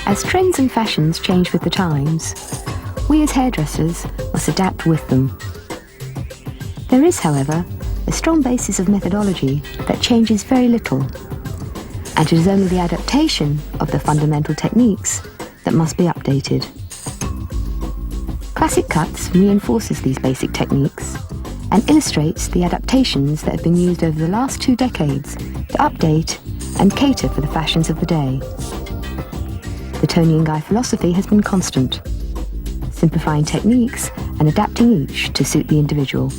As trends and fashions change with the times, we as hairdressers must adapt with them. There is, however, a strong basis of methodology that changes very little, and it is only the adaptation of the fundamental techniques that must be updated. Classic Cuts reinforces these basic techniques and illustrates the adaptations that have been used over the last 2 decades to update and cater for the fashions of the day. The Toni&GUY philosophy has been constant, simplifying techniques and adapting each to suit the individual.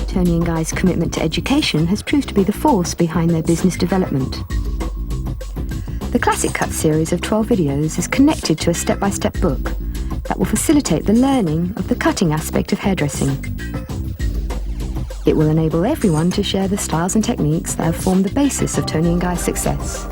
Toni&GUY's commitment to education has proved to be the force behind their business development. The Classic Cut series of 12 videos is connected to a step-by-step book that will facilitate the learning of the cutting aspect of hairdressing. It will enable everyone to share the styles and techniques that have formed the basis of Toni&GUY's success.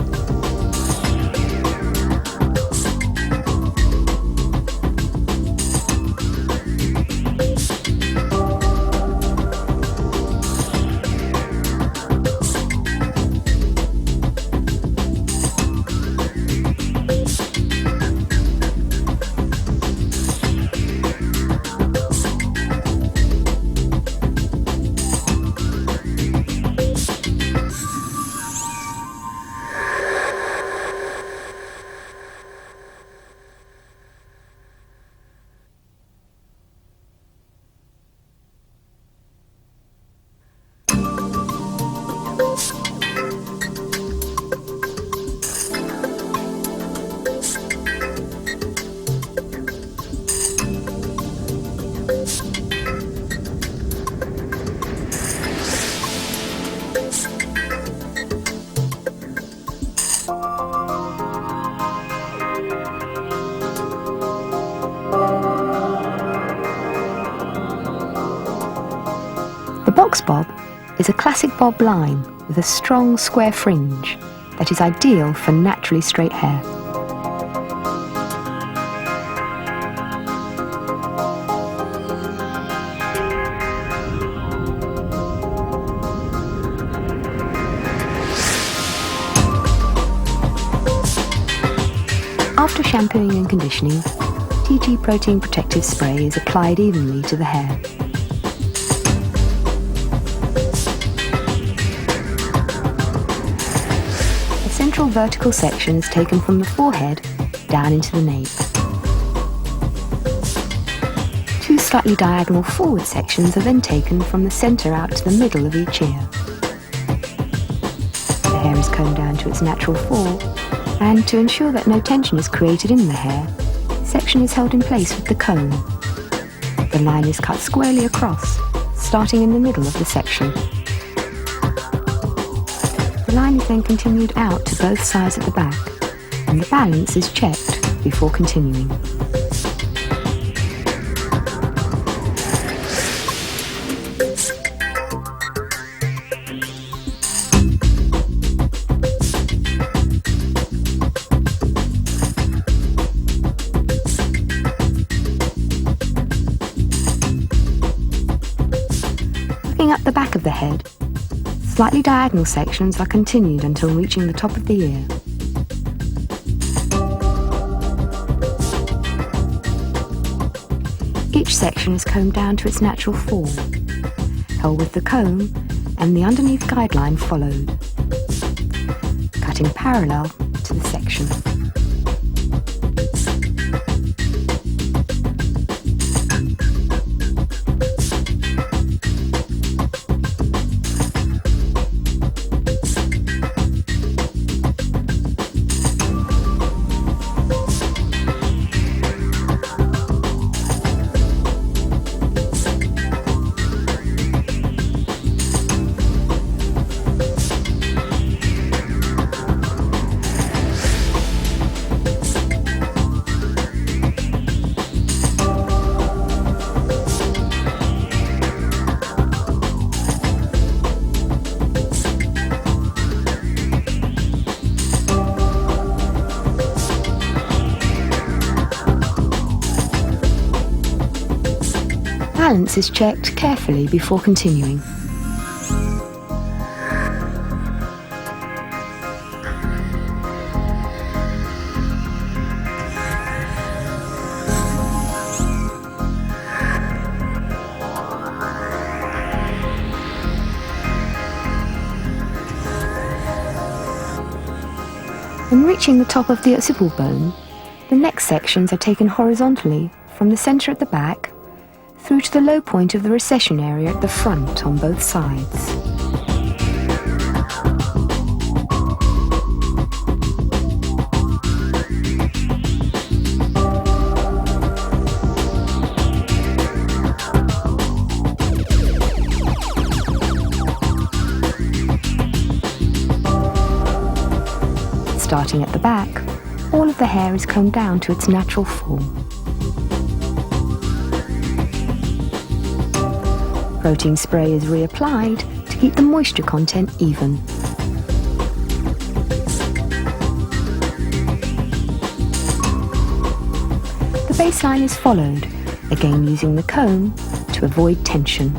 The box bob is a classic bob line with a strong square fringe that is ideal for naturally straight hair. After shampooing and conditioning, TG Protein Protective Spray is applied evenly to the hair. A central vertical section is taken from the forehead down into the nape. 2 slightly diagonal forward sections are then taken from the centre out to the middle of each ear. The hair is combed down to its natural fall, and to ensure that no tension is created in the hair, section is held in place with the comb. The line is cut squarely across, starting in the middle of the section. The line is then continued out to both sides at the back, and the balance is checked before continuing. Looking up the back of the head, slightly diagonal sections are continued until reaching the top of the ear. Each section is combed down to its natural fall, held with the comb and the underneath guideline followed, cutting parallel to the section. Balance is checked carefully before continuing. When reaching the top of the occipital bone, the neck sections are taken horizontally from the centre at the back through to the low point of the recession area at the front on both sides. Starting at the back, all of the hair is combed down to its natural form. Protein spray is reapplied to keep the moisture content even. The baseline is followed, again using the comb to avoid tension.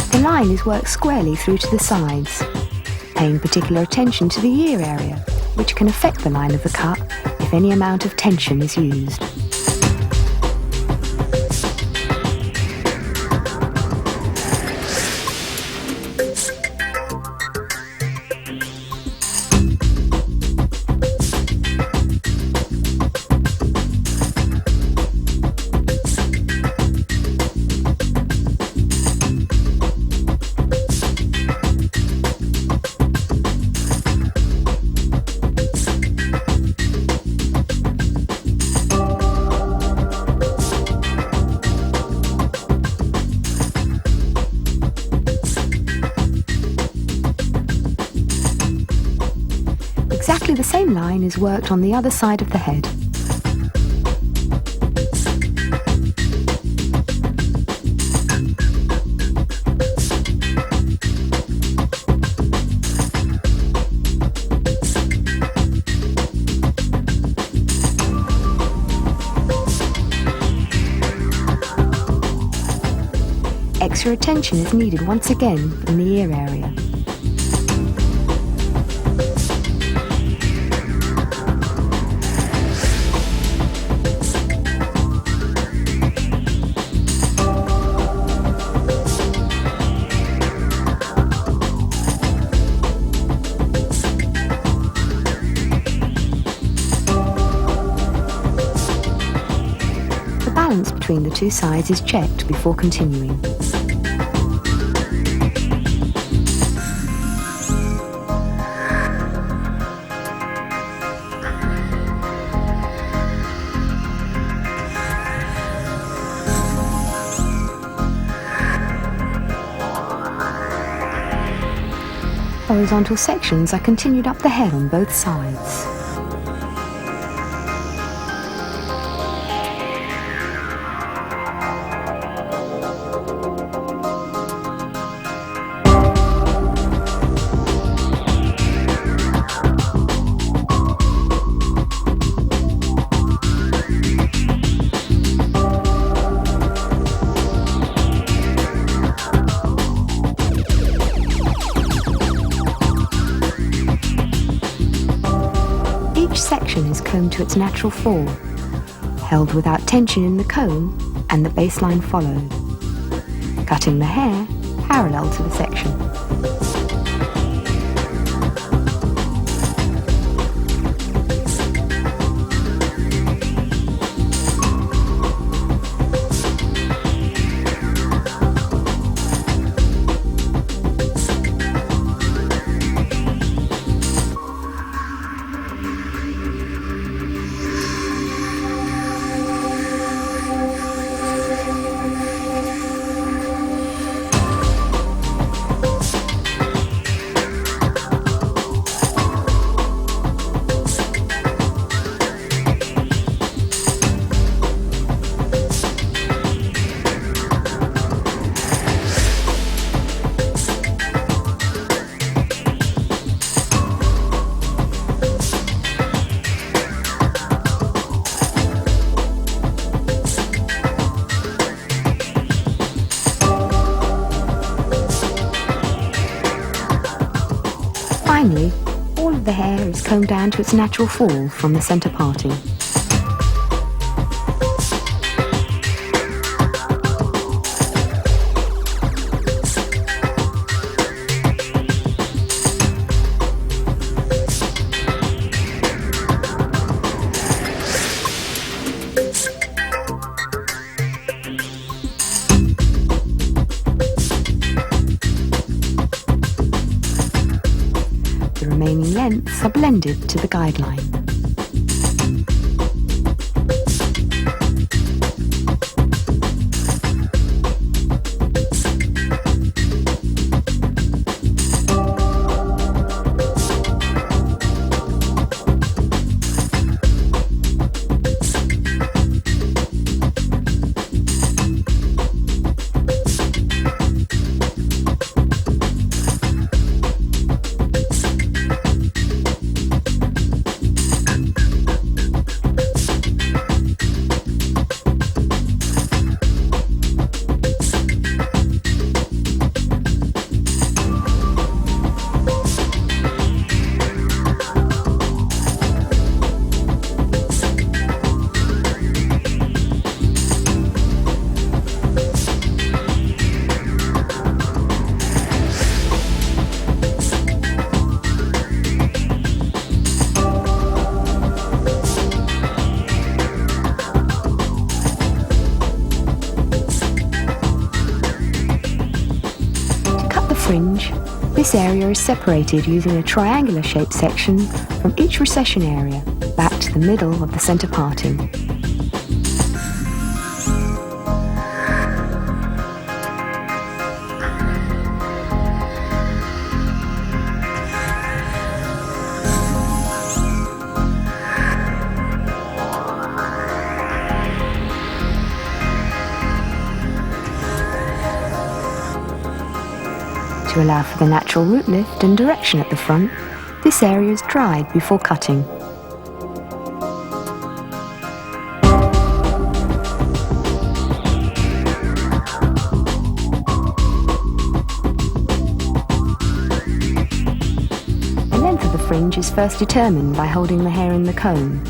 The line is worked squarely through to the sides, paying particular attention to the ear area, which can affect the line of the cut if any amount of tension is used. Exactly the same line is worked on the other side of the head. Extra attention is needed once again in the ear area. The balance between the two sides is checked before continuing. Horizontal sections are continued up the head on both sides. Each section is combed to its natural form, held without tension in the comb and the baseline followed, cutting the hair parallel to the section. is combed down to its natural fall from the centre parting. The remaining lengths are blended to the guideline. Fringe, this area is separated using a triangular shaped section from each recession area back to the middle of the centre parting. To allow for the natural root lift and direction at the front, this area is dried before cutting. The length of the fringe is first determined by holding the hair in the comb.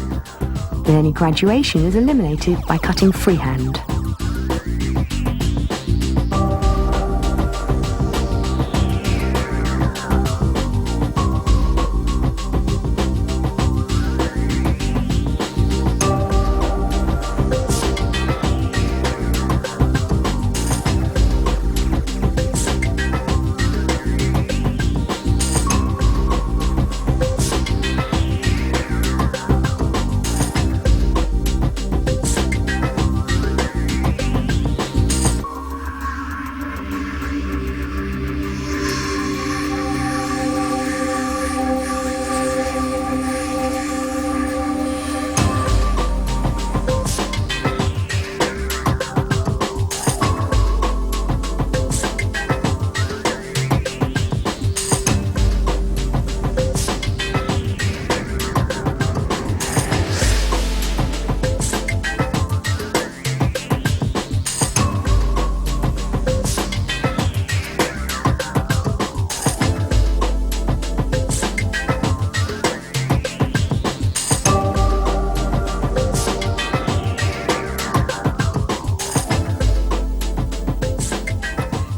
Then any graduation is eliminated by cutting freehand.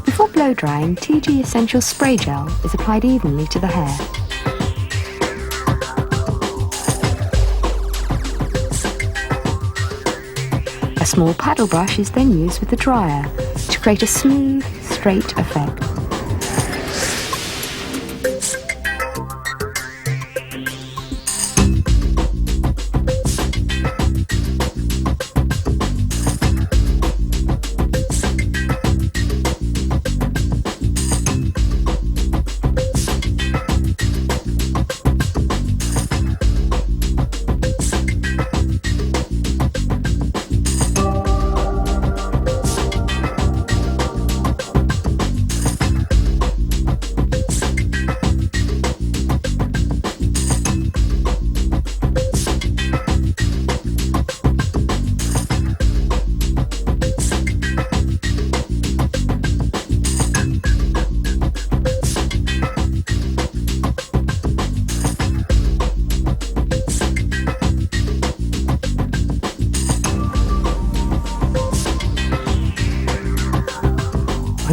Before blow drying, TG Essential Spray Gel is applied evenly to the hair. A small paddle brush is then used with the dryer to create a smooth, straight effect.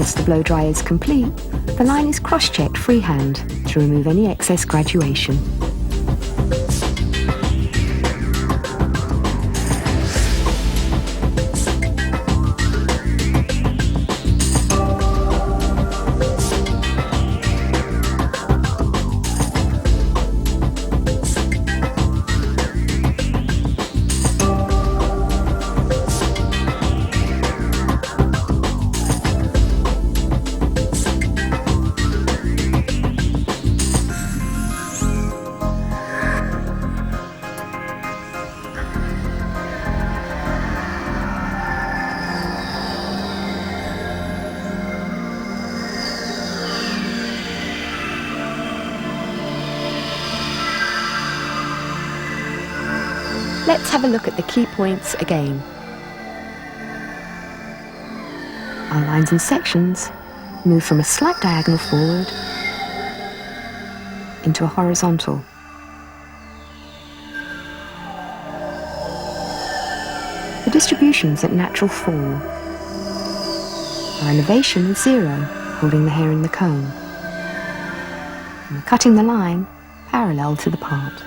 Once the blow dry is complete, the line is cross-checked freehand to remove any excess graduation. Let's have a look at the key points again. Our lines and sections move from a slight diagonal forward into a horizontal. The distributions at natural fall. Our elevation is 0, holding the hair in the comb. And cutting the line parallel to the part.